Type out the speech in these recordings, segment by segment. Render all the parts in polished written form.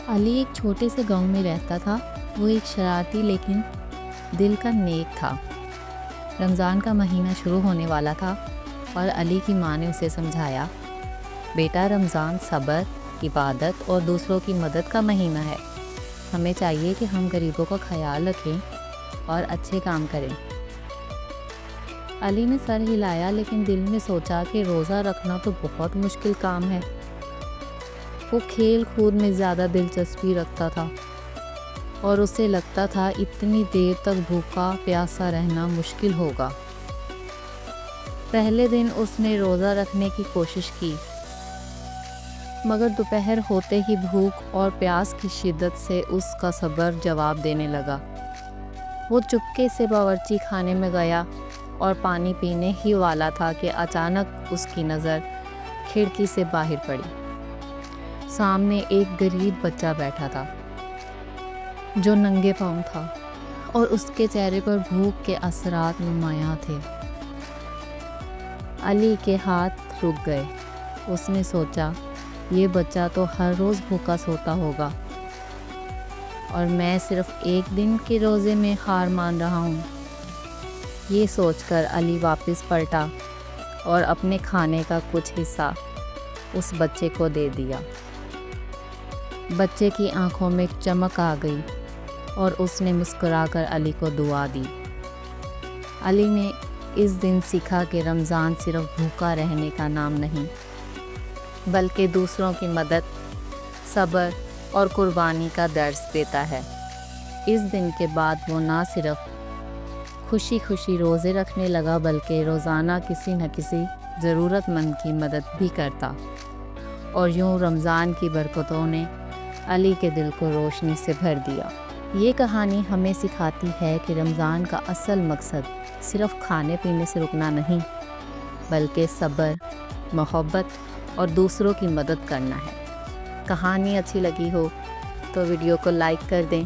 علی ایک چھوٹے سے گاؤں میں رہتا تھا۔ وہ ایک شرارتی لیکن دل کا نیک تھا۔ رمضان کا مہینہ شروع ہونے والا تھا اور علی کی ماں نے اسے سمجھایا، بیٹا رمضان صبر، عبادت اور دوسروں کی مدد کا مہینہ ہے۔ ہمیں چاہیے کہ ہم غریبوں کا خیال رکھیں اور اچھے کام کریں۔ علی نے سر ہلایا لیکن دل میں سوچا کہ روزہ رکھنا تو بہت مشکل کام ہے۔ وہ کھیل کود میں زیادہ دلچسپی رکھتا تھا اور اسے لگتا تھا اتنی دیر تک بھوکا پیاسا رہنا مشکل ہوگا۔ پہلے دن اس نے روزہ رکھنے کی کوشش کی، مگر دوپہر ہوتے ہی بھوک اور پیاس کی شدت سے اس کا صبر جواب دینے لگا۔ وہ چپکے سے باورچی خانے میں گیا اور پانی پینے ہی والا تھا کہ اچانک اس کی نظر کھڑکی سے باہر پڑی۔ سامنے ایک غریب بچہ بیٹھا تھا جو ننگے پاؤں تھا اور اس کے چہرے پر بھوک کے اثرات نمایاں تھے۔ علی کے ہاتھ رک گئے۔ اس نے سوچا، یہ بچہ تو ہر روز بھوکا سوتا ہوگا اور میں صرف ایک دن کے روزے میں ہار مان رہا ہوں۔ یہ سوچ کر علی واپس پلٹا اور اپنے کھانے کا کچھ حصہ اس بچے کو دے دیا۔ بچے کی آنکھوں میں چمک آ گئی اور اس نے مسکرا کر علی کو دعا دی۔ علی نے اس دن سیکھا کہ رمضان صرف بھوکا رہنے کا نام نہیں، بلکہ دوسروں کی مدد، صبر اور قربانی کا درس دیتا ہے۔ اس دن کے بعد وہ نہ صرف خوشی خوشی روزے رکھنے لگا بلکہ روزانہ کسی نہ کسی ضرورت مند کی مدد بھی کرتا، اور یوں رمضان کی برکتوں نے علی کے دل کو روشنی سے بھر دیا۔ یہ کہانی ہمیں سکھاتی ہے کہ رمضان کا اصل مقصد صرف کھانے پینے سے رکنا نہیں، بلکہ صبر، محبت اور دوسروں کی مدد کرنا ہے۔ کہانی اچھی لگی ہو تو ویڈیو کو لائک کر دیں،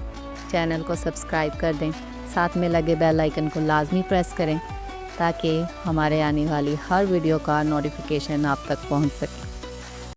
چینل کو سبسکرائب کر دیں، ساتھ میں لگے بیل آئیکن کو لازمی پریس کریں تاکہ ہمارے آنے والی ہر ویڈیو کا نوٹیفیکیشن آپ تک پہنچ سکے۔